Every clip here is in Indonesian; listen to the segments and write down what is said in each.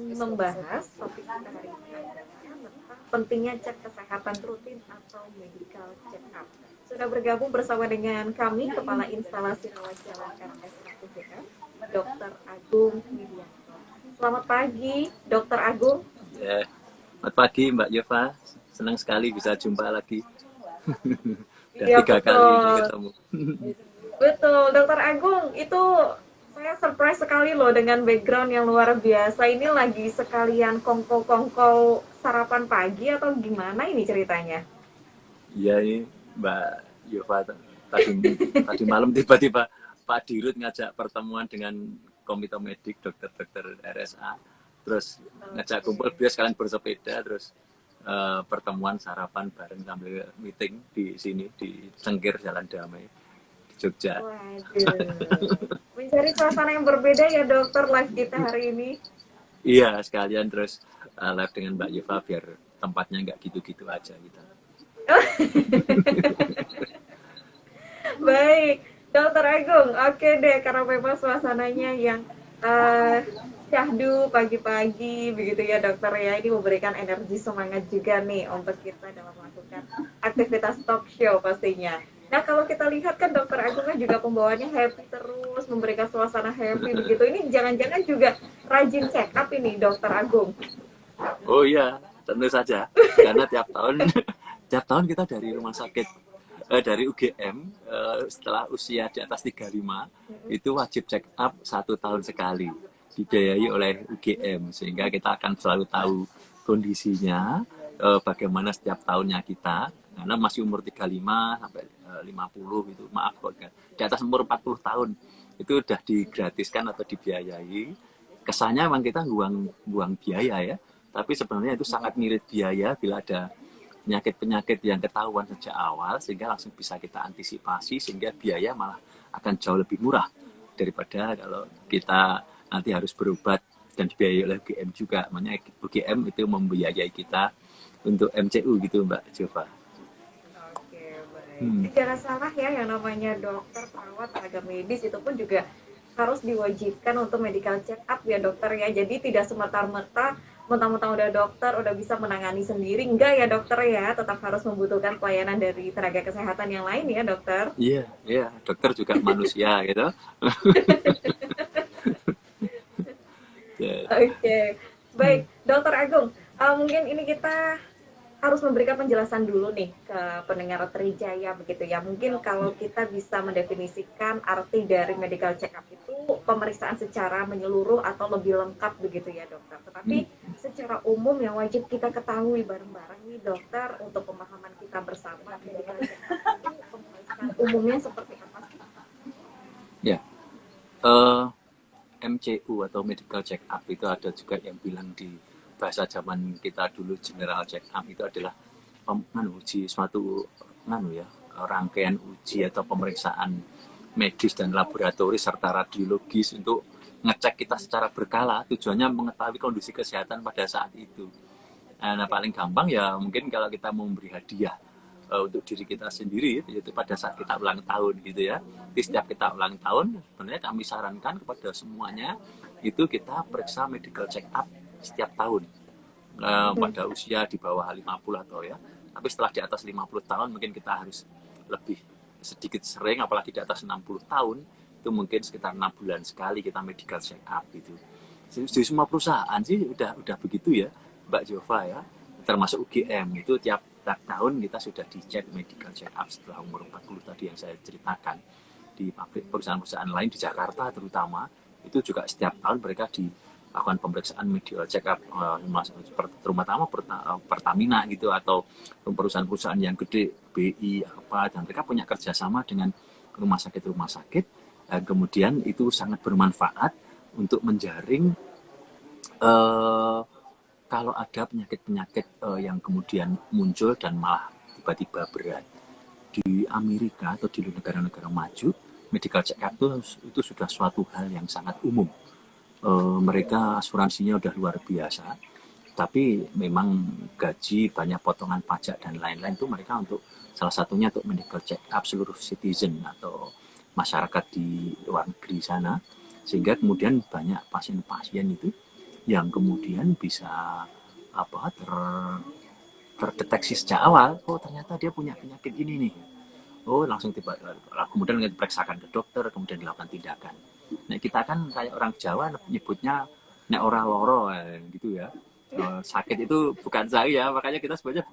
membahas topik kita hari ini adalah tentang pentingnya cek kesehatan rutin atau medical check up. Sudah bergabung bersama dengan kami Kepala Instalasi Rawat Jalan RS1BM, Dr. Agung Widianto. Selamat pagi, Dr. Agung. Ya, selamat pagi Mbak Yova. Senang sekali bisa jumpa lagi. Udah Iya 3 kali ini ketemu. betul, Dr. Agung. Itu saya surprise sekali loh dengan background yang luar biasa. Ini lagi sekalian kongko-kongko sarapan pagi atau gimana ini ceritanya? Iya ini Mbak Yova. Tadi malam tiba-tiba Pak Dirut ngajak pertemuan dengan komite medik dokter-dokter RSA. Terus ngajak kumpul, biar sekalian bersepeda, terus pertemuan sarapan bareng sambil meeting di sini di Cengkir Jalan Damai di Jogja. Waduh, mencari suasana yang berbeda ya dokter live kita hari ini. Iya, sekalian terus live dengan Mbak Yova biar tempatnya nggak gitu-gitu aja gitu. Baik, Dokter Agung. Oke deh, karena memang suasananya yang syahdu pagi-pagi begitu ya dokter ya. Ini memberikan energi semangat juga nih untuk kita dalam melakukan aktivitas talk show pastinya. Nah kalau kita lihat kan dokter Agung kan juga pembawaannya happy terus, memberikan suasana happy begitu. Ini jangan-jangan juga rajin check up ini dokter Agung. Oh iya, tentu saja. Karena tiap tahun kita dari rumah sakit, dari UGM, setelah usia di atas 35, itu wajib check up 1 tahun sekali. Dibiayai oleh UGM, sehingga kita akan selalu tahu kondisinya, bagaimana setiap tahunnya kita. Karena masih umur 35 sampai 50 gitu, maaf kok, di atas umur 40 tahun, itu udah digratiskan atau dibiayai. Kesannya memang kita buang biaya ya, tapi sebenarnya itu sangat ngirit biaya bila ada penyakit-penyakit yang ketahuan sejak awal, sehingga langsung bisa kita antisipasi, sehingga biaya malah akan jauh lebih murah daripada kalau kita nanti harus berobat dan dibiayai oleh UGM juga. Makanya UGM itu membiayai kita untuk MCU gitu Mbak Jova. Oke, baik. Jangan salah ya, yang namanya dokter, perawat, tenaga medis itu pun juga harus diwajibkan untuk medical check up ya dokter ya. Jadi tidak semerta-merta mentang-mentang udah dokter, udah bisa menangani sendiri. Enggak ya dokter ya, tetap harus membutuhkan pelayanan dari tenaga kesehatan yang lain ya dokter. Iya, iya, dokter juga manusia gitu. Oke, baik dokter Agung. Mungkin ini kita harus memberikan penjelasan dulu nih ke pendengar Trijaya begitu ya. Mungkin kalau kita bisa mendefinisikan arti dari medical check up itu pemeriksaan secara menyeluruh atau lebih lengkap begitu ya dokter. Tetapi secara umum yang wajib kita ketahui bareng-bareng nih dokter untuk pemahaman kita bersama medical check up itu pemeriksaan umumnya seperti apa sih? Ya, MCU atau medical check up itu ada juga yang bilang di bahasa zaman kita dulu general check up itu adalah uji suatu rangkaian uji atau pemeriksaan medis dan laboratoris serta radiologis untuk ngecek kita secara berkala, tujuannya mengetahui kondisi kesehatan pada saat itu. Nah paling gampang ya mungkin kalau kita mau memberi hadiah untuk diri kita sendiri, yaitu pada saat kita ulang tahun gitu ya. Di setiap kita ulang tahun sebenarnya kami sarankan kepada semuanya itu kita periksa medical check up setiap tahun, pada usia di bawah 50 atau ya, tapi setelah di atas 50 tahun mungkin kita harus lebih sedikit sering, apalagi di atas 60 tahun itu mungkin sekitar 6 bulan sekali kita medical check up gitu. Di semua perusahaan sih udah begitu ya Mbak Jova ya, termasuk UGM itu tiap tahun kita sudah dicek medical check up setelah umur 40 tadi yang saya ceritakan. Di pabrik perusahaan-perusahaan lain di Jakarta terutama itu juga setiap tahun mereka dilakukan pemeriksaan medical check up, terutama Pertamina gitu atau perusahaan-perusahaan yang gede BI apa, dan mereka punya kerjasama dengan rumah sakit, kemudian itu sangat bermanfaat untuk menjaring kalau ada penyakit-penyakit yang kemudian muncul dan malah tiba-tiba berat. Di Amerika atau di negara-negara maju, medical check up itu sudah suatu hal yang sangat umum. Mereka asuransinya udah luar biasa, tapi memang gaji, banyak potongan pajak dan lain-lain itu mereka untuk salah satunya untuk medical check up seluruh citizen atau masyarakat di luar negeri sana, sehingga kemudian banyak pasien-pasien itu yang kemudian bisa apa terdeteksi sejak awal. Oh ternyata dia punya penyakit ini nih. Oh langsung tiba kemudian diperiksakan ke dokter, kemudian dilakukan tindakan. Nah kita kan kayak orang Jawa nyebutnya nek ora loro gitu ya. Sakit itu bukan saya, makanya kita sebenarnya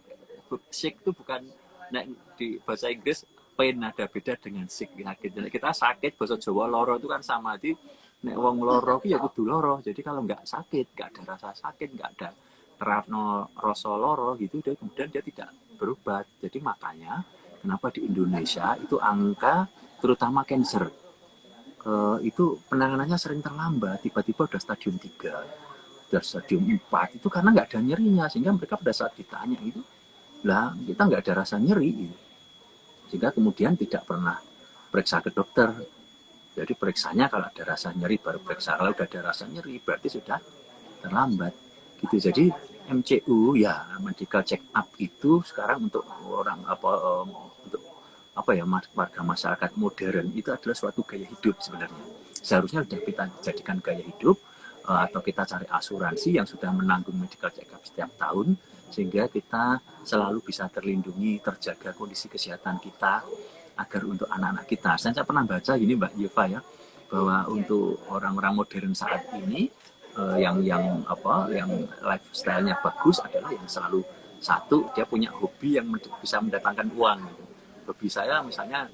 sick itu bukan nek di bahasa Inggris pain ada beda dengan sick sakit. Jadi kita sakit bahasa Jawa loro itu kan sama di nek wong loro ya kudu loro. Jadi kalau nggak sakit, nggak ada rasa sakit, nggak ada rasa loro gitu, dia kemudian dia tidak berobat. Jadi makanya kenapa di Indonesia itu angka terutama cancer itu penanganannya sering terlambat, tiba-tiba udah stadium 3, udah stadium 4 itu karena nggak ada nyerinya, sehingga mereka pada saat ditanya itu lah kita nggak ada rasa nyeri gitu. Sehingga kemudian tidak pernah periksa ke dokter. Jadi periksanya kalau ada rasa nyeri baru periksa, kalau udah ada rasa nyeri berarti sudah terlambat gitu. Jadi MCU ya medical check up itu sekarang untuk orang untuk apa ya warga masyarakat modern itu adalah suatu gaya hidup sebenarnya. Seharusnya sudah kita jadikan gaya hidup atau kita cari asuransi yang sudah menanggung medical check up setiap tahun sehingga kita selalu bisa terlindungi, terjaga kondisi kesehatan kita agar untuk anak-anak kita. Saya pernah baca gini Mbak Yeva ya, bahwa untuk orang-orang modern saat ini yang lifestyle-nya bagus adalah yang selalu satu dia punya hobi yang bisa mendatangkan uang gitu. Hobi saya misalnya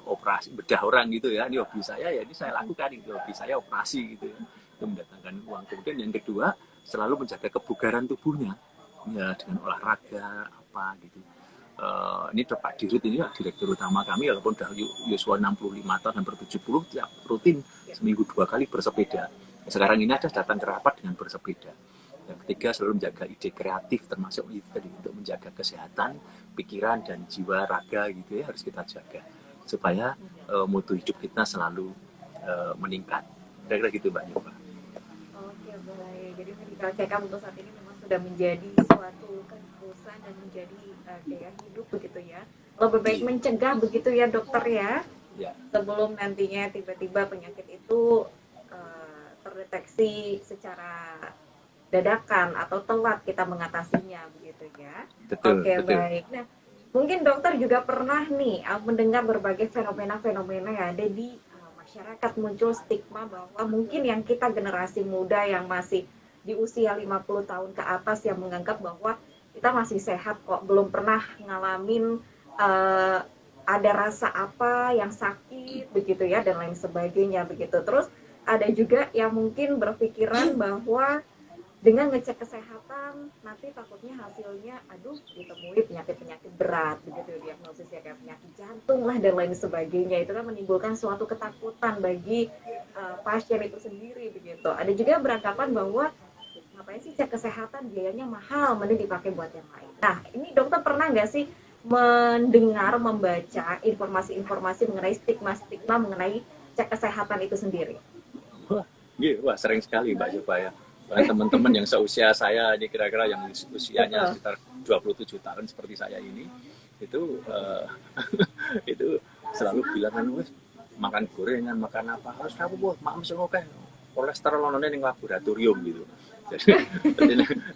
operasi bedah orang gitu ya, ini hobi saya ya ini saya lakukan gitu, hobi saya operasi gitu ya, itu mendatangkan uang. Kemudian yang kedua selalu menjaga kebugaran tubuhnya ya dengan olahraga apa gitu. Ini Pak Dirut ini direktur utama kami walaupun udah Yosua 65 tahun hampir 70 tiap rutin seminggu 2 kali bersepeda. Sekarang ini ada datang ke rapat dengan bersepeda. Yang ketiga selalu menjaga ide kreatif termasuk itu tadi untuk menjaga kesehatan pikiran dan jiwa raga gitu ya harus kita jaga supaya mutu hidup kita selalu meningkat. Kira-kira gitu Mbak Yova. Oke, baik. Jadi medical check up untuk saat ini memang sudah menjadi suatu keharusan dan menjadi gaya hidup begitu ya. Lebih baik mencegah begitu ya dokter ya. Ya. Sebelum nantinya tiba-tiba penyakit itu terdeteksi secara dadakan atau telat kita mengatasinya begitu ya. Betul, Oke, betul. baik. Nah, mungkin dokter juga pernah nih mendengar berbagai fenomena-fenomena yang ada di masyarakat, muncul stigma bahwa mungkin yang kita generasi muda yang masih di usia 50 tahun ke atas yang menganggap bahwa kita masih sehat kok, belum pernah ngalamin ada rasa apa yang sakit begitu ya dan lain sebagainya begitu. Terus ada juga yang mungkin berpikiran bahwa dengan ngecek kesehatan nanti takutnya hasilnya aduh ditemui penyakit-penyakit berat begitu diagnosisnya kayak penyakit jantung lah dan lain sebagainya, itu kan menimbulkan suatu ketakutan bagi pasien itu sendiri begitu. Ada juga yang beranggapan bahwa ngapain sih cek kesehatan biayanya mahal, mending dipakai buat yang lain. Nah ini dokter pernah nggak sih mendengar membaca informasi-informasi mengenai stigma-stigma mengenai cek kesehatan itu sendiri? Wah sering sekali Mbak Yova ya. Teman-teman yang seusia saya ini kira-kira yang usianya sekitar 27 tahun seperti saya ini itu itu selalu bilang kan makan gorengan makan apa harus kamu buat makan semua kayak kolesterol nontonnya di laboratorium gitu. Jadi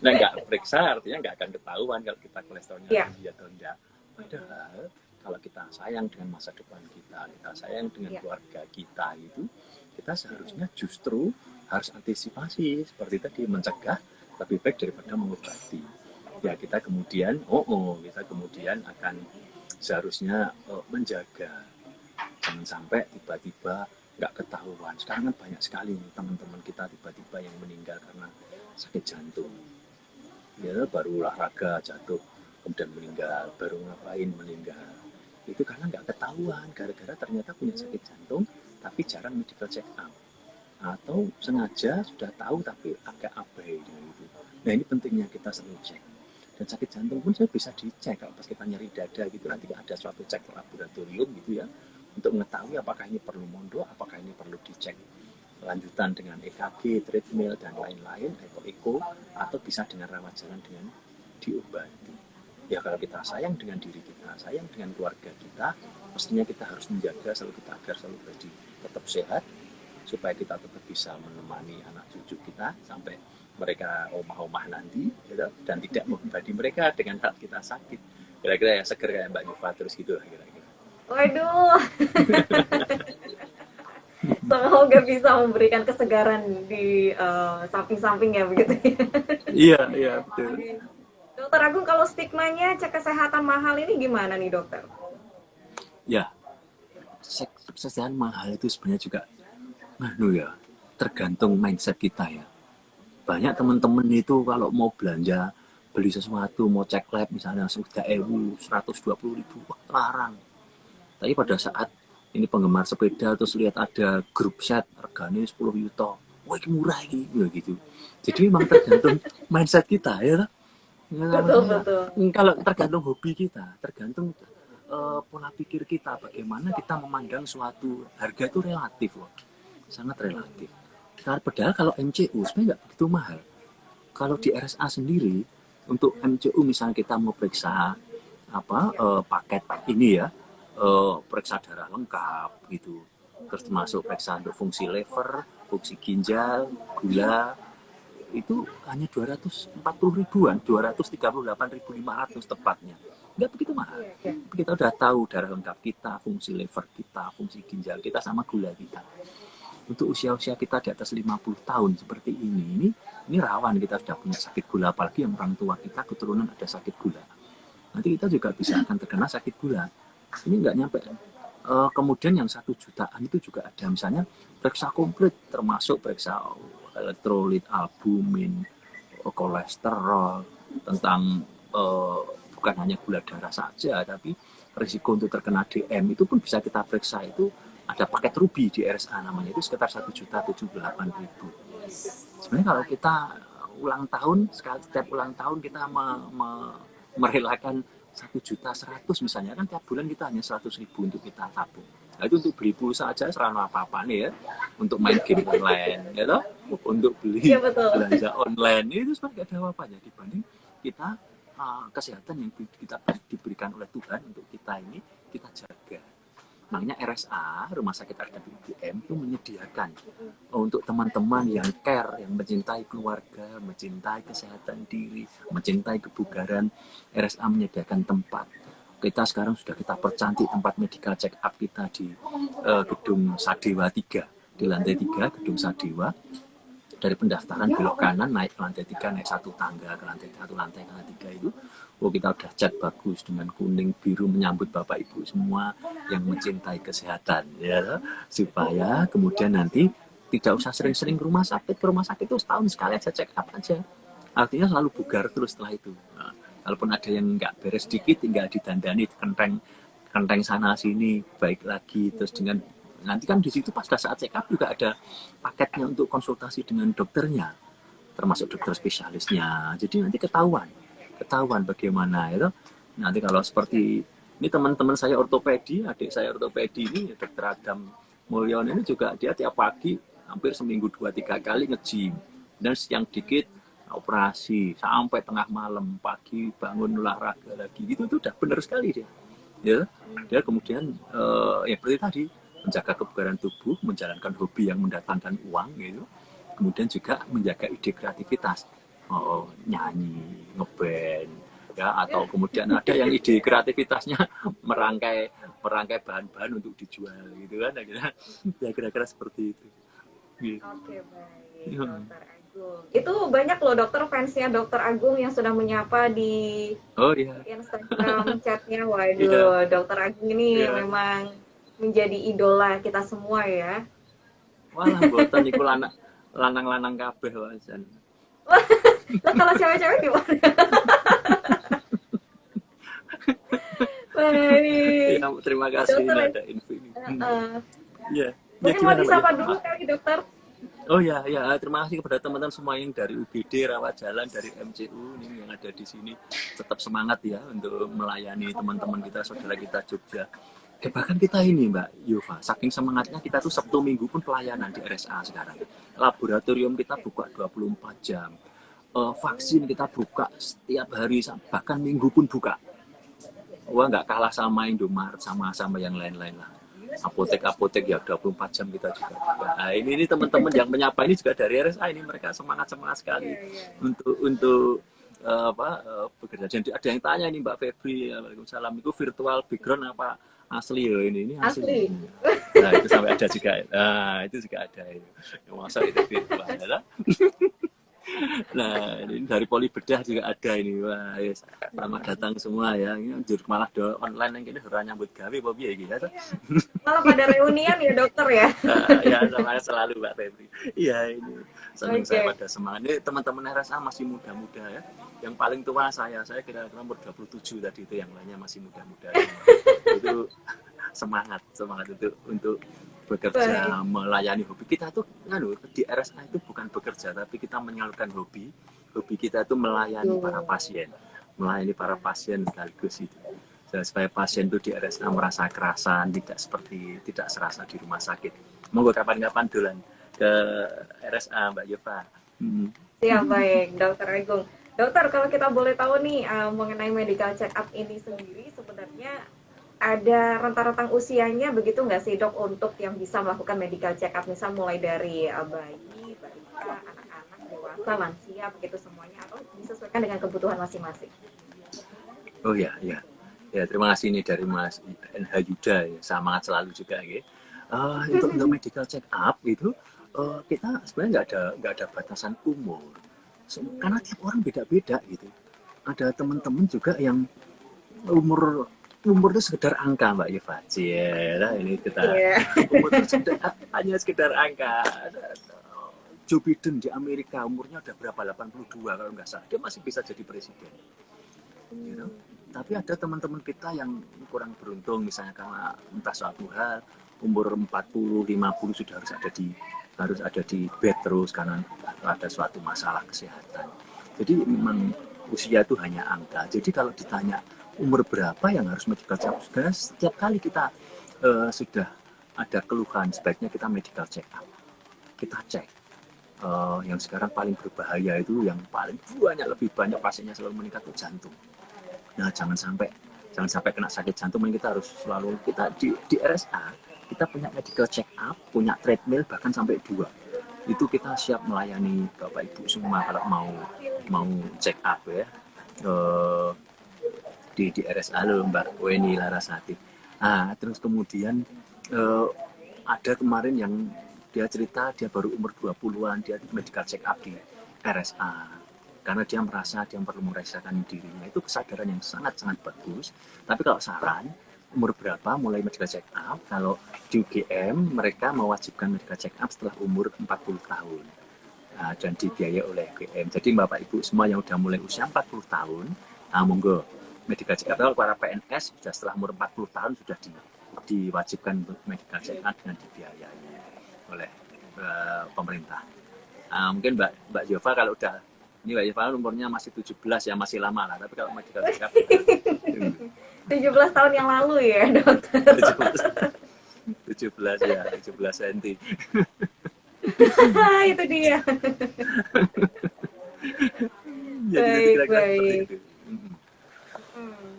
nggak periksa artinya nggak akan ketahuan kalau kita kolesterolnya tinggi atau enggak. Padahal kalau kita sayang dengan masa depan kita sayang dengan keluarga kita itu kita seharusnya justru harus antisipasi seperti tadi mencegah lebih baik daripada mengobati. Ya kita kemudian kita kemudian akan seharusnya menjaga jangan sampai tiba-tiba nggak ketahuan. Sekarang kan banyak sekali teman-teman kita tiba-tiba yang meninggal karena sakit jantung. Ya baru olahraga jatuh kemudian meninggal, baru ngapain meninggal. Itu karena nggak ketahuan gara-gara ternyata punya sakit jantung tapi jarang medical check up. Atau sengaja sudah tahu tapi agak abai gitu. Nah ini pentingnya kita selalu cek. Dan sakit jantung pun saya bisa dicek kalau pas kita nyeri dada gitu nanti ada suatu cek laboratorium gitu ya untuk mengetahui apakah ini perlu mondok, apakah ini perlu dicek lanjutan dengan EKG, treadmill dan lain-lain atau echo atau bisa dengan rawat jalan dengan diobati. Ya kalau kita sayang dengan diri kita, sayang dengan keluarga kita, mestinya kita harus menjaga selalu kita agar selalu tetap sehat supaya kita tetap bisa menemani anak cucu kita sampai mereka omah-omah nanti, gitu, dan tidak membebani mereka dengan saat kita sakit. Kira-kira ya seger kayak Mbak Yufa terus gitu lah kira-kira. Waduh, semoga bisa memberikan kesegaran di samping-samping ya begitu ya. Iya, iya betul. Dokter Agung, kalau stigmanya cek kesehatan mahal ini gimana nih dokter? Ya, kesehatan mahal itu sebenarnya juga, ya, tergantung mindset kita ya. Banyak teman-teman itu kalau mau belanja, beli sesuatu, mau cek lab misalnya sudah 120.000, wah larang. Tapi pada saat ini penggemar sepeda terus lihat ada grup set harganya 10 juta, wah ini murah ini, ya gitu. Jadi memang tergantung mindset kita ya. Betul betul. Kalau tergantung hobi kita, tergantung pola pikir kita, bagaimana kita memandang suatu harga itu relatif loh, sangat relatif. Padahal kalau MCU sebenarnya nggak begitu mahal. Kalau di RSA sendiri untuk MCU misalnya kita mau periksa paket ini ya, periksa darah lengkap gitu, terus masuk periksa untuk fungsi liver, fungsi ginjal, gula, itu hanya 240 ribuan, 238.500 tepatnya. Nggak begitu mahal. Kita udah tahu darah lengkap kita, fungsi liver kita, fungsi ginjal kita, sama gula kita. Untuk usia-usia kita di atas 50 tahun seperti ini rawan kita sudah punya sakit gula, apalagi yang orang tua kita keturunan ada sakit gula. Nanti kita juga bisa akan terkena sakit gula. Ini nggak nyampe. Kemudian yang 1 jutaan itu juga ada, misalnya periksa komplit, termasuk periksa elektrolit, albumin, kolesterol, tentang bukan hanya gula darah saja, tapi risiko untuk terkena DM itu pun bisa kita periksa. Itu ada paket Ruby di RSA namanya, itu sekitar 1.078.000. Sebenarnya kalau kita ulang tahun, setiap ulang tahun kita merelakan 1.100.000 misalnya, kan tiap bulan kita hanya 100.000 untuk kita tabung. Nah, itu untuk beli pulsa aja serana apa-apa nih ya, untuk main game online, ya toh? Untuk beli ya, belanja online, itu sebenarnya gak ada apa-apanya dibanding kita kesehatan yang kita diberikan oleh Tuhan untuk kita ini kita jaga. Makanya RSA, Rumah Sakit RWUGM, itu menyediakan untuk teman-teman yang care, yang mencintai keluarga, mencintai kesehatan diri, mencintai kebugaran. RSA menyediakan tempat. Kita sekarang sudah kita percantik tempat medical check up kita di gedung Sadewa 3, di lantai 3 gedung Sadewa. Dari pendaftaran belok kanan, naik ke lantai 3, naik 1 tangga ke lantai 1, lantai ke lantai 3 itu. Kita udah cat bagus dengan kuning biru menyambut Bapak Ibu semua yang mencintai kesehatan ya, supaya kemudian nanti tidak usah sering-sering ke rumah sakit. Itu setahun sekali aja check up aja. Artinya selalu bugar terus setelah itu. Nah, kalaupun ada yang nggak beres dikit, tinggal didandani, kenteng sana sini, baik lagi. Terus dengan nanti kan di situ pas saat check up juga ada paketnya untuk konsultasi dengan dokternya, termasuk dokter spesialisnya. Jadi nanti ketahuan bagaimana itu. Nanti kalau seperti ini teman-teman saya ortopedi, adik saya ortopedi ini, dokter Adam Mulyono ini juga, dia tiap pagi hampir seminggu 2-3 kali nge-gym, dan siang dikit operasi sampai tengah malam, pagi bangun olahraga lagi gitu. Itu udah benar sekali dia kemudian ya seperti tadi, menjaga kebugaran tubuh, menjalankan hobi yang mendatangkan uang gitu, kemudian juga menjaga ide kreativitas, nyanyi, ngeband ya, atau kemudian ada yang ide kreativitasnya merangkai bahan-bahan untuk dijual gitu kan, ya kira-kira seperti itu gitu. Oke, baik, Dokter Agung. Itu banyak loh dokter fansnya Dokter Agung yang sudah menyapa di Instagram chatnya. Waduh, Dokter Agung ini memang menjadi idola kita semua ya. Walah, boten niku lanang-lanang kabeh wajan. Lah kalau cewek-cewek gimana? Baik. Ya, terima kasih ada info ini. Ya. Mungkin mau disapa dulu kali dokter. Oh ya, terima kasih kepada teman-teman semua yang dari UGD, Rawat Jalan, dari MCU ini yang ada di sini. Tetap semangat ya untuk melayani teman-teman kita, saudara kita Jogja. Bahkan kita ini Mbak Yufa, saking semangatnya kita tuh Sabtu Minggu pun pelayanan di RSA sekarang. Laboratorium kita buka 24 jam. Vaksin kita buka setiap hari, bahkan Minggu pun buka. Wah, nggak kalah sama Indomaret, sama yang lain-lain lah. apotek-apotek ya 24 jam kita juga. Nah, ini teman-teman yang menyapa ini juga dari RSA, ini mereka semangat sekali Iya, iya. untuk bekerja. Jadi ada yang tanya nih Mbak Febri, Waalaikumsalam, itu virtual background apa asli ya? Ini asli. Asli. Nah itu sampai ada juga. Nah itu juga ada itu. Masa itu virtual ya? Nah, ini dari Polibedah juga ada ini. Wah, yes. Selamat datang semua ya. Ini anjir malah do online yang gini ora nyambut gawe apa piye iki ya. Malah pada reunian ya dokter ya. Ya sama selalu Mbak Febri. Iya ini senang Oke. saya pada semangat. Ini teman-teman RSA masih muda-muda ya. Yang paling tua saya kira-kira umur 27 tadi, itu yang lainnya masih muda-muda. Itu semangat untuk bekerja, Baik. melayani hobi kita tuh di RSA itu bukan bekerja tapi kita menyalurkan hobi kita itu melayani para pasien sekaligus itu supaya pasien itu di RSA merasa kerasan, tidak serasa di rumah sakit. Monggo kapan-kapan dolan ke RSA Mbak Yova. Siap, baik, Dokter Agung. Dokter, kalau kita boleh tahu nih mengenai medical check up ini sendiri, sebenarnya ada rentang-rentang usianya begitu nggak sih dok untuk yang bisa melakukan medical check up, misal mulai dari bayi, balita, anak-anak, dewasa, lansia, begitu semuanya, atau disesuaikan dengan kebutuhan masing-masing? Oh ya, ya. Ya, terima kasih nih dari Mas NH Yuda ya. Semangat selalu juga ya. Untuk medical check up itu kita sebenarnya nggak ada batasan umur. Karena tiap orang beda-beda gitu. Ada teman-teman juga yang umur itu sekedar angka Mbak Yeva. Nah, ini kita Iya. umur itu hanya sekedar angka. Joe Biden di Amerika umurnya udah berapa? 82 kalau nggak salah. Dia masih bisa jadi presiden. You know? Tapi ada teman-teman kita yang kurang beruntung, misalnya karena entah suatu hal umur 40, 50 sudah harus ada di bed terus karena ada suatu masalah kesehatan. Jadi memang usia itu hanya angka. Jadi kalau ditanya umur berapa yang harus medical check up, setiap kali kita sudah ada keluhan, sebaiknya kita medical check up. Kita cek. Yang sekarang paling berbahaya itu, yang paling lebih banyak pasiennya selalu meningkat itu jantung. Nah, jangan sampai kena sakit jantung. Kita harus selalu di RSA kita punya medical check up, punya treadmill bahkan sampai 2. Itu kita siap melayani Bapak Ibu semua kalau mau check up ya. Di RSA loh Mbak Weni Larasati. Nah, terus kemudian ada kemarin yang dia cerita dia baru umur 20-an, dia medical check up di RSA. Karena dia merasa dia perlu merasakan dirinya. Itu kesadaran yang sangat-sangat bagus. Tapi kalau saran, umur berapa mulai medical check up? Kalau di UGM, mereka mewajibkan medical check up setelah umur 40 tahun. Nah, dan dibiayai oleh UGM. Jadi Bapak Ibu semua yang udah mulai usia 40 tahun, monggo medical check up. Kalau para PNS sudah setelah umur 40 tahun sudah diwajibkan untuk medical check up dengan dibiayai oleh pemerintah. Mungkin Mbak Yova kalau udah ini Mbak Yeva umurnya masih 17 ya, masih lama lah. Tapi kalau medical check up 17 tahun yang lalu ya dokter. 17 ya, 17 cm. Itu dia. Jadi Baik, baik. itu.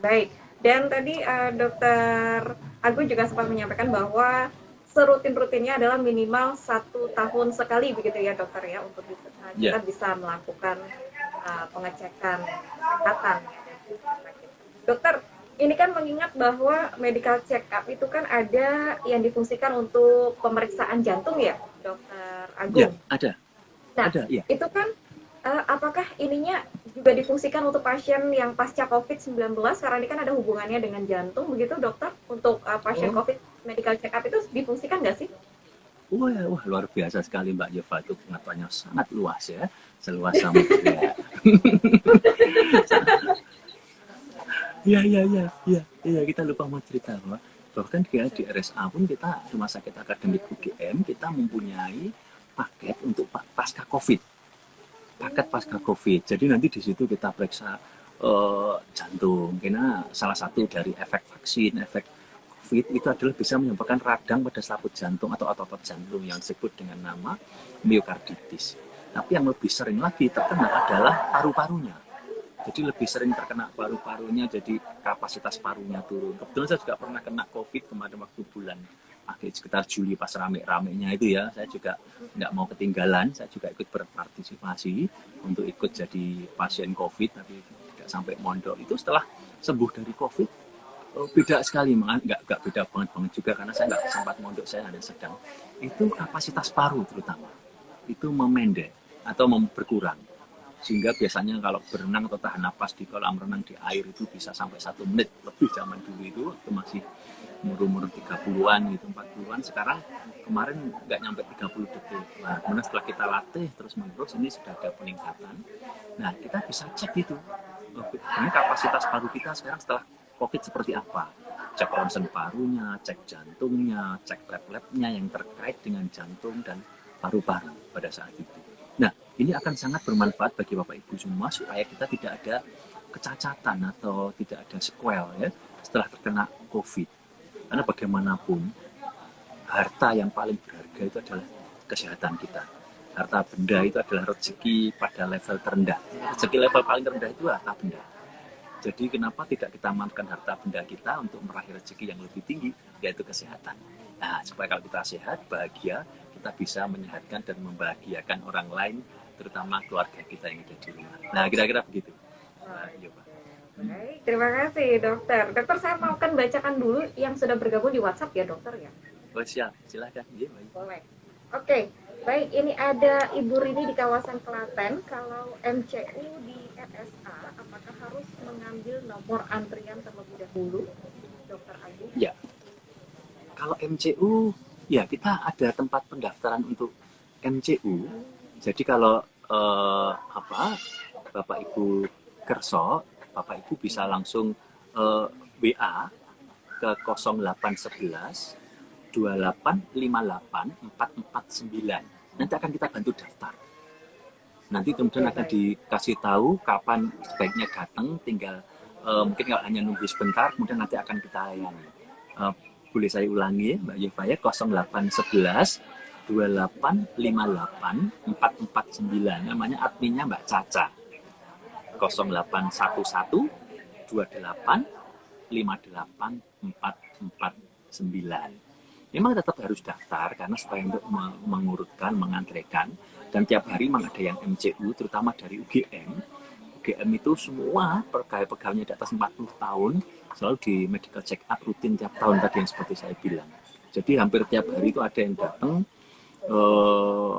Baik. Dan tadi dokter Agung juga sempat menyampaikan bahwa serutin-rutinnya adalah minimal 1 tahun sekali begitu ya dokter ya, untuk kita bisa melakukan pengecekan kesehatan. Dokter, ini kan mengingat bahwa medical check up itu kan ada yang difungsikan untuk pemeriksaan jantung ya, dokter Agung? Ya, ada. Nah, ada, ya. Itu kan apakah ininya juga difungsikan untuk pasien yang pasca COVID-19? Karena ini kan ada hubungannya dengan jantung begitu dokter, untuk pasien COVID medical check up itu difungsikan nggak sih? Wah, luar biasa sekali Mbak Yova, itu pengetahuannya sangat luas ya, seluas samudera. Iya, kita lupa mau cerita bahkan di RSA pun kita Rumah Sakit Akademik UGM kita mempunyai paket untuk pasca COVID. Jadi nanti di situ kita periksa jantung, karena salah satu dari efek vaksin, efek COVID itu adalah bisa menyebabkan radang pada selaput jantung atau otot jantung yang disebut dengan nama miokarditis. Tapi yang lebih sering lagi terkena adalah paru-parunya. Jadi lebih sering terkena paru-parunya, jadi kapasitas parunya turun. Kebetulan saya juga pernah kena COVID kemarin waktu bulan sekitar Juli pas rame-ramenya itu ya, saya juga nggak mau ketinggalan, saya juga ikut berpartisipasi untuk ikut jadi pasien COVID, tapi nggak sampai mondok. Itu setelah sembuh dari COVID, beda sekali, nggak beda banget juga karena saya nggak sempat mondok, saya ada sedang. Itu kapasitas paru terutama, itu memendek atau berkurang. Sehingga biasanya kalau berenang atau tahan napas di kolam renang di air itu bisa sampai 1 menit lebih. Zaman dulu itu waktu masih umur 30-an gitu, 40-an. Sekarang kemarin nggak nyampe 30 detik. Nah, kemudian setelah kita latih terus menerus ini sudah ada peningkatan. Nah, kita bisa cek itu. Sebenarnya kapasitas paru kita sekarang setelah COVID seperti apa. Cek ronsen parunya, cek jantungnya, cek lab-labnya yang terkait dengan jantung dan paru-paru pada saat itu. Nah, ini akan sangat bermanfaat bagi Bapak Ibu semua supaya kita tidak ada kecacatan atau tidak ada sequel ya setelah terkena COVID. Karena bagaimanapun harta yang paling berharga itu adalah kesehatan kita. Harta benda itu adalah rezeki pada level terendah. Rezeki level paling rendah itu harta benda. Jadi kenapa tidak kita manfaatkan harta benda kita untuk meraih rezeki yang lebih tinggi, yaitu kesehatan. Nah, supaya kalau kita sehat, bahagia, kita bisa menyehatkan dan membahagiakan orang lain, terutama keluarga kita yang ada di rumah. Nah, kira-kira begitu. Iya, Pak. Baik, terima kasih dokter. Dokter, saya mau bacakan dulu yang sudah bergabung di WhatsApp ya dokter ya. Oh, siap, silakan. Iya, baik. Boleh. Oke, baik, ini ada Ibu Rini di kawasan Klaten. Kalau MCU di RSA, apakah harus mengambil nomor antrian terlebih dahulu, Dokter Agung? Ya, kalau MCU, ya kita ada tempat pendaftaran untuk MCU. Jadi kalau Bapak Ibu kerso, Bapak Ibu bisa langsung WA ke 0811 2858 449. Nanti akan kita bantu daftar. Nanti kemudian akan dikasih tahu kapan sebaiknya datang, tinggal mungkin kalau hanya nunggu sebentar, kemudian nanti akan kita layani. Boleh saya ulangi Mbak Yeva ya, 0811 2858 449. Namanya adminnya Mbak Caca. 0811 28 58 449. Memang tetap harus daftar karena supaya untuk mengurutkan, mengantrikan, dan tiap hari memang ada yang MCU, terutama dari UGM. UGM itu semua pegawai-pegawainya di atas 40 tahun selalu di medical check up rutin tiap tahun tadi yang seperti saya bilang. Jadi hampir tiap hari itu ada yang datang.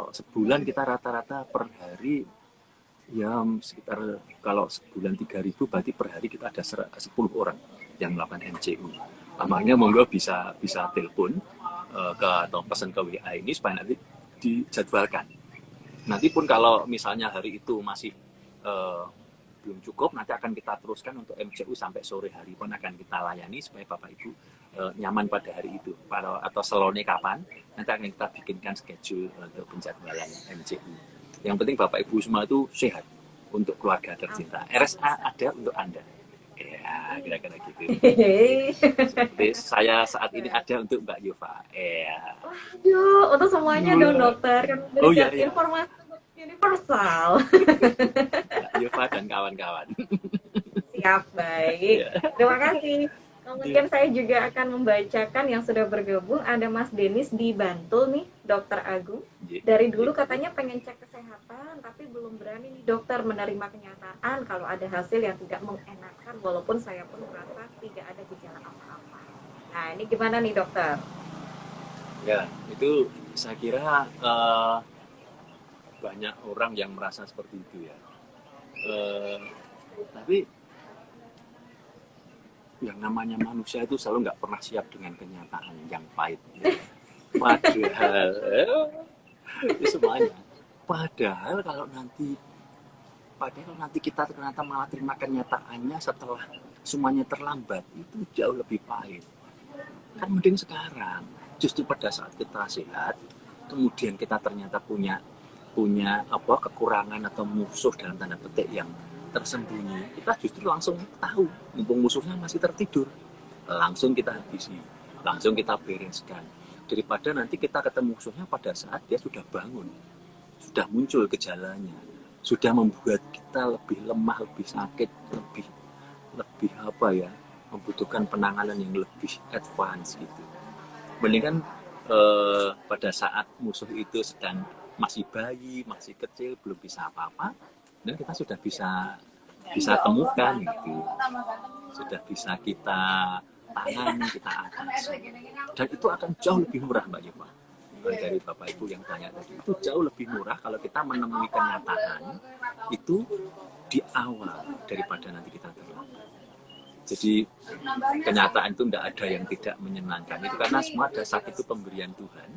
Sebulan kita rata-rata per hari ya sekitar, kalau sebulan 3.000 berarti per hari kita ada 10 orang yang melakukan MCU. Makanya monggo bisa telepon atau pesan ke WA ini supaya nanti dijadwalkan. Nanti pun kalau misalnya hari itu masih belum cukup, nanti akan kita teruskan untuk MCU sampai sore hari pun akan kita layani supaya Bapak Ibu nyaman pada hari itu. Atau selone kapan, nanti akan kita bikinkan schedule untuk penjadwalan MCU. Yang penting Bapak Ibu semua itu sehat untuk keluarga tercinta. RSA ada untuk Anda. Ya, kira-kira gitu. Seperti saya saat ini ada untuk Mbak Yova. Waduh, untuk semuanya dong dokter. Kan memberikan informasi universal. Mbak Yova dan kawan-kawan. Siap, baik. Terima kasih. Mungkin saya juga akan membacakan yang sudah bergabung. Ada Mas Denis di Bantul nih, Dokter Agung. Dari dulu katanya pengen cek kesehatan, tapi belum berani nih dokter menerima kenyataan kalau ada hasil yang tidak mengenakan, walaupun saya pun merasa tidak ada gejala apa-apa. Nah, ini gimana nih dokter? Ya, itu saya kira banyak orang yang merasa seperti itu ya. Tapi yang namanya manusia itu selalu nggak pernah siap dengan kenyataan yang pahit. Padahal itu semuanya. Padahal kalau nanti kita ternyata malah terima kenyataannya setelah semuanya terlambat, itu jauh lebih pahit. Kan mending sekarang, justru pada saat kita sehat, kemudian kita ternyata punya kekurangan atau musuh dalam tanda petik yang tersembunyi, kita justru langsung tahu, mumpung musuhnya masih tertidur, langsung kita habisi, langsung kita bereskan, daripada nanti kita ketemu musuhnya pada saat dia sudah bangun, sudah muncul gejalanya, sudah membuat kita lebih lemah, lebih sakit, lebih membutuhkan penanganan yang lebih advance gitu. Mendingan pada saat musuh itu sedang masih bayi, masih kecil, belum bisa apa-apa, dan kita sudah bisa temukan gitu, sudah bisa kita tangani, kita atasi, dan itu akan jauh lebih murah Mbak Yuma. Dari Bapak Ibu yang tanya tadi, itu jauh lebih murah kalau kita menemui kenyataan itu di awal daripada nanti kita terlambat. Jadi kenyataan itu tidak ada yang tidak menyenangkan, itu karena semua dasar itu pemberian Tuhan.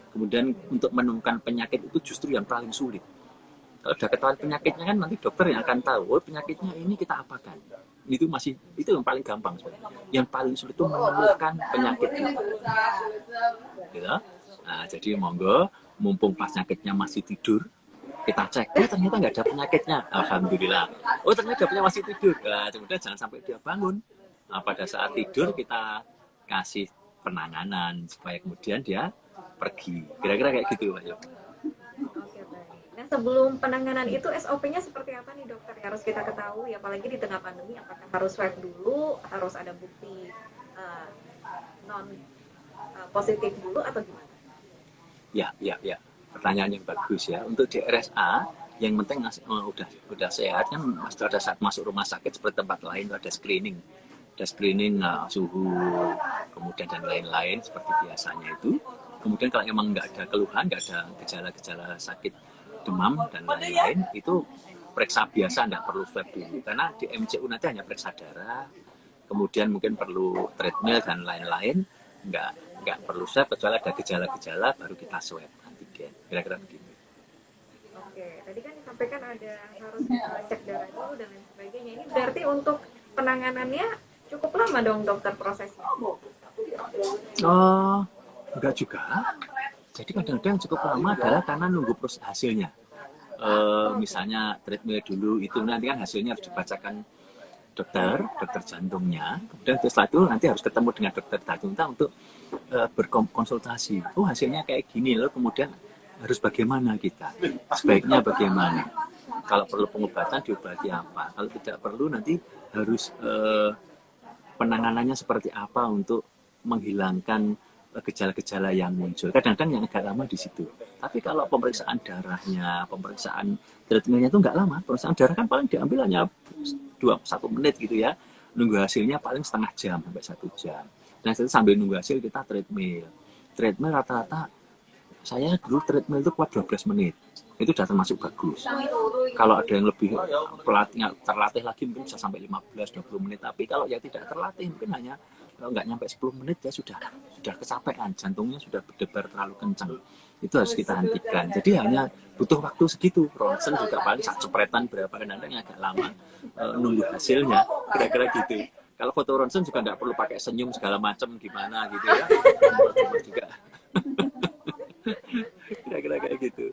Kemudian untuk menemukan penyakit itu justru yang paling sulit. Kalau sudah ketahuan penyakitnya kan nanti dokter yang akan tahu, oh penyakitnya ini kita apakan. Itu yang paling gampang sebenarnya. Yang paling sulit itu menemukan penyakit itu. Gitu. Nah, jadi monggo, mumpung pas penyakitnya masih tidur, kita cek, ternyata nggak ada penyakitnya, alhamdulillah. Oh ternyata penyakitnya masih tidur. Nah, kemudian jangan sampai dia bangun. Nah, pada saat tidur kita kasih penanganan supaya kemudian dia pergi. Kira-kira kayak gitu, Pak. Oke, baik. Nah, sebelum penanganan itu SOP-nya seperti apa nih dokter? Harus kita ketahui, apalagi di tengah pandemi, apakah harus swab dulu, harus ada bukti non positif dulu atau gimana? Ya. Pertanyaan yang bagus ya. Untuk di RSA, yang penting udah sehat kan, ada saat masuk rumah sakit seperti tempat lain ada screening suhu, kemudian dan lain-lain seperti biasanya itu. Kemudian kalau emang nggak ada keluhan, nggak ada gejala-gejala sakit, demam dan lain-lain, itu periksa biasa, nggak perlu swab dulu. Karena di MCU nanti hanya periksa darah, kemudian mungkin perlu treadmill dan lain-lain, nggak perlu swab kecuali ada gejala-gejala baru kita swab antigen. Kira-kira begitu. Oke, tadi kan disampaikan ada harus cek darah dulu dan lain sebagainya. Ini berarti untuk penanganannya cukup lama dong dokter prosesnya? Oh, enggak juga. Jadi kadang-kadang yang cukup lama adalah karena nunggu proses hasilnya. Misalnya treadmill dulu, itu nanti kan hasilnya harus dibacakan dokter jantungnya. Kemudian setelah itu nanti harus ketemu dengan dokter jantung untuk berkonsultasi. Oh hasilnya kayak gini loh, kemudian harus bagaimana kita? Sebaiknya bagaimana? Kalau perlu pengobatan diobati apa? Kalau tidak perlu nanti harus penanganannya seperti apa untuk menghilangkan gejala-gejala yang muncul. Kadang-kadang yang agak lama di situ. Tapi kalau pemeriksaan darahnya, pemeriksaan treatmentnya itu nggak lama. Pemeriksaan darah kan paling diambil hanya 1 menit gitu ya. Nunggu hasilnya paling setengah jam sampai 1 jam. Dan itu sambil nunggu hasil kita treadmill. Treadmill rata-rata saya dulu treadmill itu kuat 12 menit. Itu sudah termasuk bagus. Kalau ada yang lebih terlatih lagi mungkin bisa sampai 15-20 menit. Tapi kalau yang tidak terlatih mungkin hanya nggak nyampe 10 menit ya sudah kecapean, jantungnya sudah berdebar terlalu kencang. Itu harus kita hentikan. Jadi hanya butuh waktu segitu. Ronsen juga paling cepretan berapa, kadang-kadang agak lama nunggu hasilnya, kira-kira gitu. Kalau foto ronsen juga nggak perlu pakai senyum segala macam gimana gitu ya. Cuma juga. Kira-kira kayak gitu.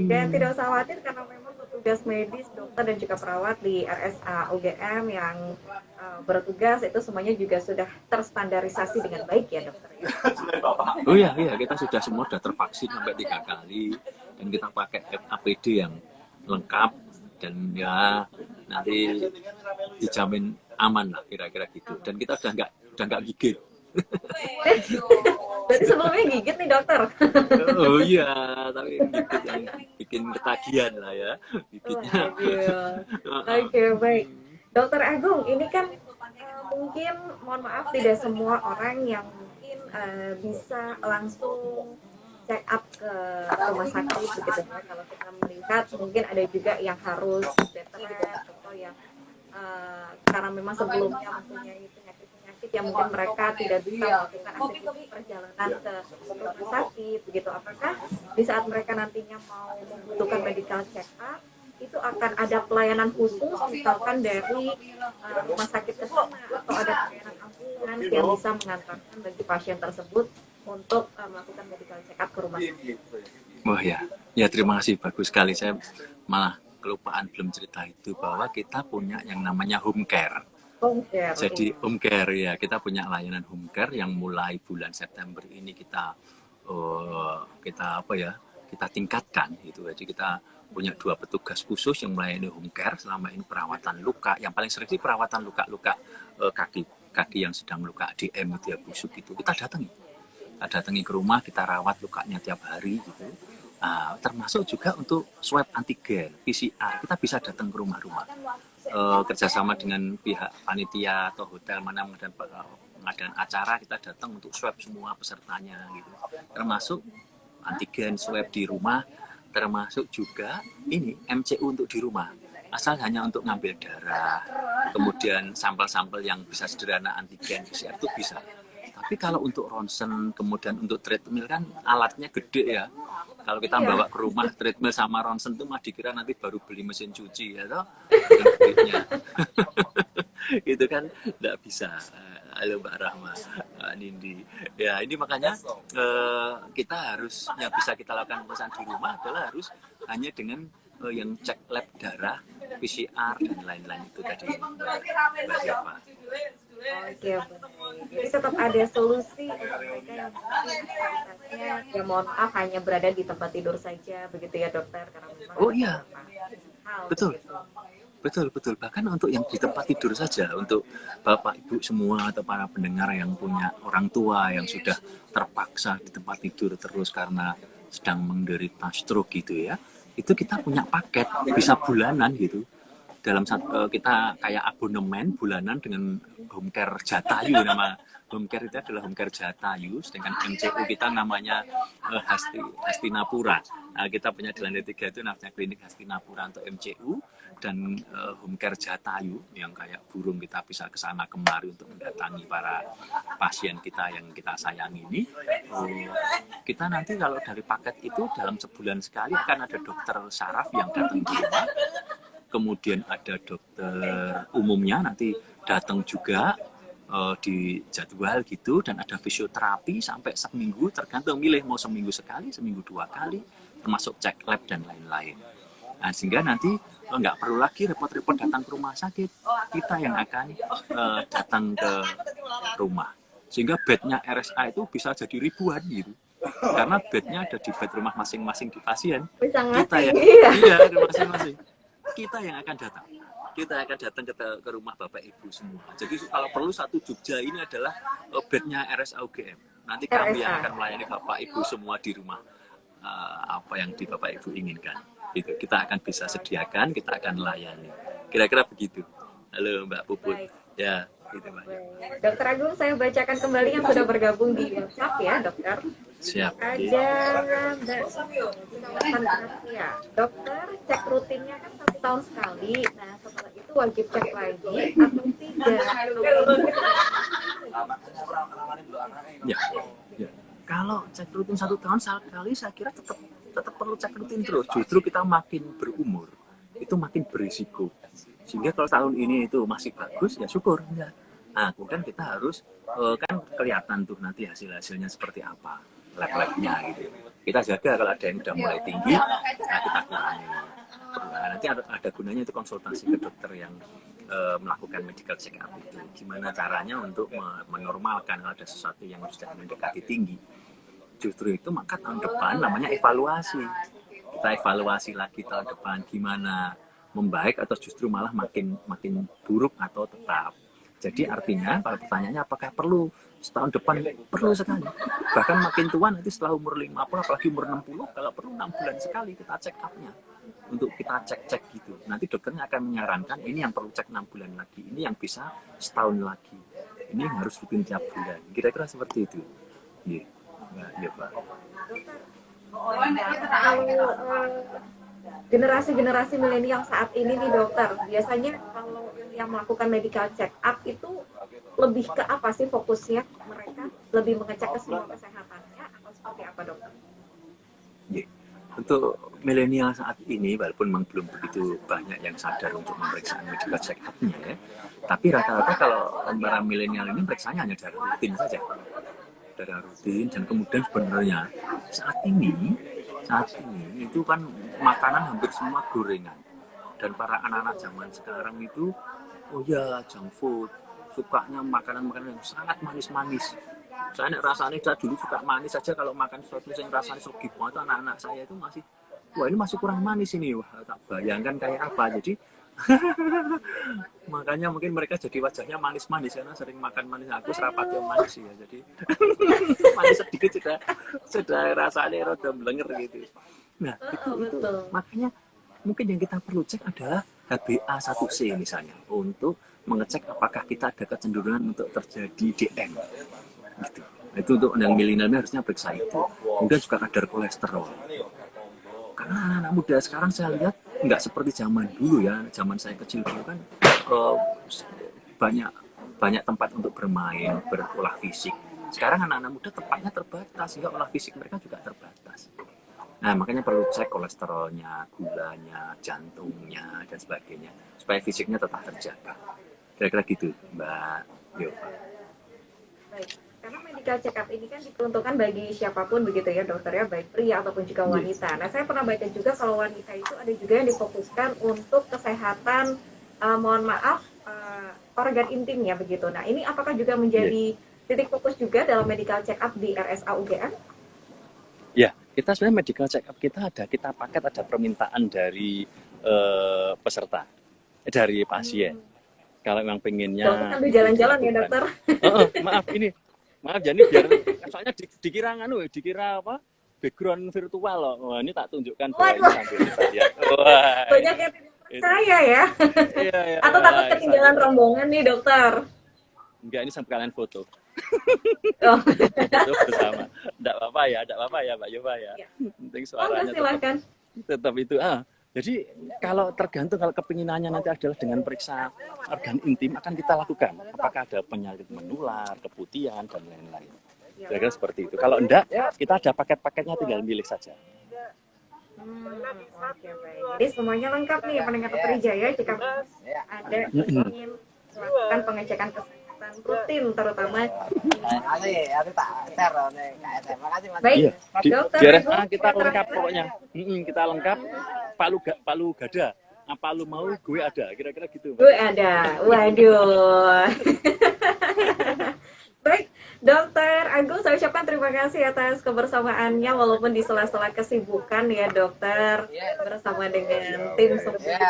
Dan tidak usah khawatir karena memang petugas medis, dokter dan juga perawat di RSA UGM yang bertugas itu semuanya juga sudah terstandarisasi dengan baik ya dokter ya. Oh iya, kita semua sudah tervaksin sampai 3 kali dan kita pakai APD yang lengkap dan ya nanti dijamin aman lah kira-kira gitu. Dan kita udah nggak gigit. Berarti sebelumnya gigit nih dokter. Oh iya, tapi gigit yang bikin ketagihan lah ya gigitnya. Oke, baik. Dokter Agung, ini kan mungkin mohon maaf tidak semua orang yang mungkin bisa langsung check up ke rumah sakit begitu ya. Kalau kita melihat mungkin ada juga yang harus bed rest atau yang karena memang sebelumnya mempunyai penyakit yang mungkin mereka tidak bisa melakukan aktivitas perjalanan ke rumah sakit begitu. Apakah di saat mereka nantinya mau membutuhkan medical check up itu akan ada pelayanan khusus misalkan dari rumah sakit ke sana atau ada pelayanan ambulans yang bisa mengantarkan bagi pasien tersebut untuk melakukan medical check up ke rumah sakit? Wah ya terima kasih, bagus sekali. Saya malah kelupaan belum cerita itu bahwa kita punya yang namanya home care. Jadi home care ya, kita punya layanan home care yang mulai bulan September ini kita tingkatkan gitu. Jadi kita punya 2 petugas khusus yang melayani home care selama ini perawatan luka. Yang paling sering sih perawatan luka-luka kaki yang sedang luka DM itu ya, busuk itu kita datangi. datangi ke rumah, kita rawat lukanya tiap hari gitu. Termasuk juga untuk swab antigen, PCR, kita bisa datang ke rumah-rumah. Kerjasama dengan pihak panitia atau hotel mana mengadakan acara, kita datang untuk swab semua pesertanya gitu. Termasuk antigen swab di rumah, termasuk juga ini MCU untuk di rumah. Asal hanya untuk ngambil darah, kemudian sampel-sampel yang bisa sederhana antigen PCR itu bisa. Tapi kalau untuk ronsen, kemudian untuk treadmill kan alatnya gede ya. Kalau kita bawa ke rumah treadmill sama ronsen itu mah dikira nanti baru beli mesin cuci ya toh. Itu kan tidak bisa. Halo Mbak Rahma, Mbak Nindi. Ya ini makanya kita harus yang bisa kita lakukan pesan di rumah adalah harus hanya dengan yang cek lab darah, PCR dan lain-lain itu tadi. Mbak Diava. Oke, jadi tetap ada solusi untuk mereka yang aktivitasnya ya mohon maaf hanya berada di tempat tidur saja begitu ya dokter karena memang iya, betul. Begitu. Betul. Bahkan untuk yang di tempat tidur saja, untuk Bapak Ibu semua atau para pendengar yang punya orang tua yang sudah terpaksa di tempat tidur terus karena sedang menderita stroke gitu ya, itu kita punya paket bisa bulanan gitu. Dalam kita kayak abonemen bulanan dengan home care Jatayu, nama home care itu adalah home care Jatayu, sedangkan MCU kita namanya Hastinapura. Kita punya di lantai 3 itu namanya klinik Hastinapura untuk MCU, dan home care Jatayu yang kayak burung kita bisa kesana kemari untuk mendatangi para pasien kita yang kita sayangi ini. Kita nanti kalau dari paket itu dalam sebulan sekali akan ada dokter saraf yang datang di rumah, kemudian ada dokter umumnya nanti datang juga di jadwal gitu, dan ada fisioterapi sampai seminggu, tergantung milih mau seminggu sekali, seminggu 2 kali, termasuk cek lab dan lain-lain. Nah, sehingga nanti nggak perlu lagi repot-repot datang ke rumah sakit, kita yang akan datang ke rumah, sehingga bednya RSA itu bisa jadi ribuan gitu, karena bednya ada di bed rumah masing-masing di pasien. Kita ya, iya di masing-masing. Kita yang akan datang. Kita akan datang ke rumah Bapak Ibu semua. Jadi kalau perlu satu Jogja ini adalah bednya RSA UGM. Nanti kami yang akan melayani Bapak Ibu semua di rumah. Apa yang di Bapak Ibu inginkan. Gitu. Kita akan bisa sediakan, kita akan layani. Kira-kira begitu. Halo Mbak Puput. Ya, gitu Mbak. Dokter Agung, saya bacakan kembali yang sudah bergabung di WhatsApp ya, dokter. Siap. Ada Mbak ya. Dokter, cek rutinnya kan 1 tahun sekali. Nah, setelah itu wajib cek lagi atau tidak? Ya. Kalau cek rutin 1 tahun sekali, saya kira tetap perlu cek rutin terus. Justru kita makin berumur, itu makin berisiko. Sehingga kalau tahun ini itu masih bagus, ya syukur. Ya. Nah, kemudian kita harus, kan kelihatan tuh nanti hasil-hasilnya seperti apa. Lab-labnya gitu. Kita jaga kalau ada yang udah mulai tinggi, nah kita kurangi. Nah, nanti ada gunanya itu konsultasi ke dokter yang melakukan medical check up itu. Gimana caranya untuk menormalkan kalau ada sesuatu yang sudah mendekati tinggi. Justru itu maka tahun depan namanya evaluasi. Kita evaluasi lagi tahun depan gimana, membaik atau justru malah makin buruk atau tetap. Jadi artinya kalau pertanyaannya apakah perlu setahun depan, perlu sekali. Bahkan makin tua nanti setelah umur 50 apalagi umur 60, kalau perlu 6 bulan sekali kita check up-nya. Untuk kita cek-cek gitu. Nanti dokternya akan menyarankan ini yang perlu cek 6 bulan lagi, ini yang bisa setahun lagi. Ini harus rutin tiap bulan. Kira-kira seperti itu. Iya. Iya, Pak. Generasi-generasi milenial saat ini nih dokter, biasanya kalau yang melakukan medical check up itu lebih ke apa sih fokusnya mereka? Lebih mengecek ke semua kesehatannya atau seperti apa dokter? Yeah. Untuk milenial saat ini, walaupun memang belum begitu banyak yang sadar untuk memeriksa medical check up-nya ya, tapi rata-rata kalau para milenial ini periksanya hanya darah rutin saja. Darah rutin, dan kemudian sebenarnya saat ini itu kan makanan hampir semua gorengan, dan para anak-anak zaman sekarang itu junk food, sukanya makanan-makanan yang sangat manis-manis. Saya rasanya dulu suka manis saja, kalau makan sesuatu yang rasanya soggy banget, anak-anak saya itu masih ini masih kurang manis ini, tak bayangkan kayak apa. Jadi Makanya mungkin mereka jadi wajahnya manis-manis karena sering makan manis. Aku serapat yang manis ya, jadi manis sedikit sudah rasanya rada blenger gitu. Nah itu Betul. makanya mungkin yang kita perlu cek adalah HbA1c misalnya untuk mengecek apakah kita ada kecenderungan untuk terjadi DM gitu. Itu untuk yang milenial harusnya periksa itu. Kemudian juga kadar kolesterol. Karena anak-anak muda sekarang saya lihat nggak seperti zaman dulu ya, zaman saya kecil dulu kan eh, banyak banyak tempat untuk bermain, berolah fisik. Sekarang anak-anak muda tempatnya terbatas, sehingga olah fisik mereka juga terbatas. Nah, makanya perlu cek kolesterolnya, gulanya, jantungnya, dan sebagainya, supaya fisiknya tetap terjaga. Kira-kira gitu, Mbak Yova. Baik. Karena medical check up ini kan diperuntukkan bagi siapapun begitu ya dokter ya, baik pria ataupun juga wanita. Nah saya pernah baca juga kalau wanita itu ada juga yang difokuskan untuk kesehatan, mohon maaf, organ intimnya begitu. Nah ini apakah juga menjadi titik fokus juga dalam medical check up di RSA UGM? Ya, kita sebenarnya medical check up kita paket ada permintaan dari peserta, dari pasien. Kalau memang pengennya sambil jalan-jalan ya dokter. Maaf jadi biar soalnya dikira apa background virtual loh. Wah, ini tak tunjukkan bahwa ini sambil kita lihat. Wah, banyak yang tidak percaya ya. Iya, atau takut ketinggalan rombongan nih dokter. Enggak, ini sampai kalian foto. Oh. Foto bersama. Enggak apa-apa ya Mbak Yova ya. Penting suaranya silakan. Tetap itu. Jadi kalau tergantung, kalau kepinginannya nanti adalah dengan periksa organ intim akan kita lakukan. Apakah ada penyakit menular, keputihan, dan lain-lain. Kira-kira seperti itu. Kalau enggak, kita ada paket-paketnya, tinggal milih saja. Oke, baik. Jadi semuanya lengkap nih pendengar Trijaya. Jika ada ingin melakukan pengecekan kesehatan rutin, terutama baik, dokter kita lengkap pokoknya. Kita lengkap. Palu gada. Apa lu mau, gue ada. Kira-kira gitu. Gue ada. Waduh. Baik, Dokter Agung, saya ucapkan terima kasih atas kebersamaannya walaupun di sela-sela kesibukan ya dokter, bersama dengan tim semua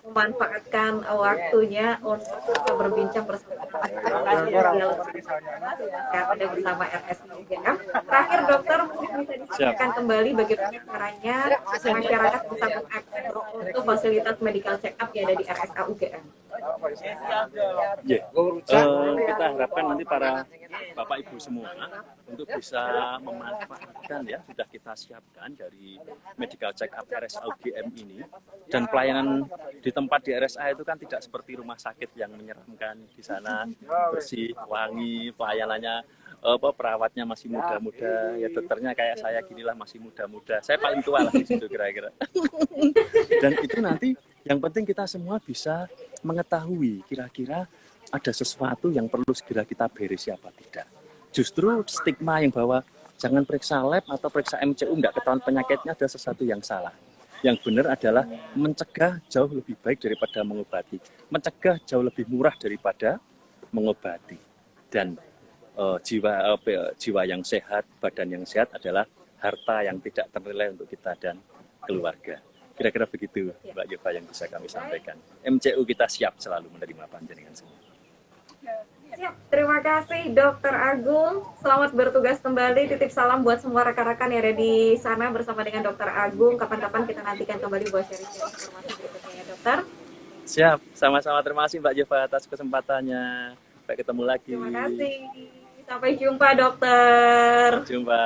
memanfaatkan waktunya untuk berbincang bersama ada bersama RSI UGM. Terakhir dokter mungkin bisa disampaikan kembali bagaimana caranya masyarakat bisa mengakses untuk fasilitas medical check up yang ada di RSA UGM. Kita harapkan nanti para Bapak Ibu semua untuk bisa memanfaatkan ya, sudah kita siapkan dari medical check up RSA UGM ini, dan pelayanan di tempat di RSA itu kan tidak seperti rumah sakit yang menyeramkan. Di sana bersih, wangi, pelayanannya perawatnya masih muda-muda, ya dokternya kayak saya ginilah masih muda-muda. Saya paling tua lah di situ kira-kira. Dan itu nanti yang penting kita semua bisa mengetahui kira-kira ada sesuatu yang perlu segera kita beresi apa tidak. Justru stigma yang bahwa jangan periksa lab atau periksa MCU nggak ketahuan penyakitnya ada sesuatu yang salah. Yang benar adalah mencegah jauh lebih baik daripada mengobati. Mencegah jauh lebih murah daripada mengobati. Dan jiwa yang sehat, badan yang sehat adalah harta yang tidak ternilai untuk kita dan keluarga. Kira-kira begitu Mbak Yova yang bisa kami sampaikan. MCU kita siap selalu menerima panjenengan semua. Siap, terima kasih Dokter Agung. Selamat bertugas kembali. Titip salam buat semua rekan-rekan yang ada di sana bersama dengan Dokter Agung. Kapan-kapan kita nantikan kembali buat sharing-sharing informasi berikutnya ya dokter. Siap, sama-sama. Terima kasih Mbak Yova atas kesempatannya. Sampai ketemu lagi. Terima kasih. Sampai jumpa dokter. Sampai jumpa.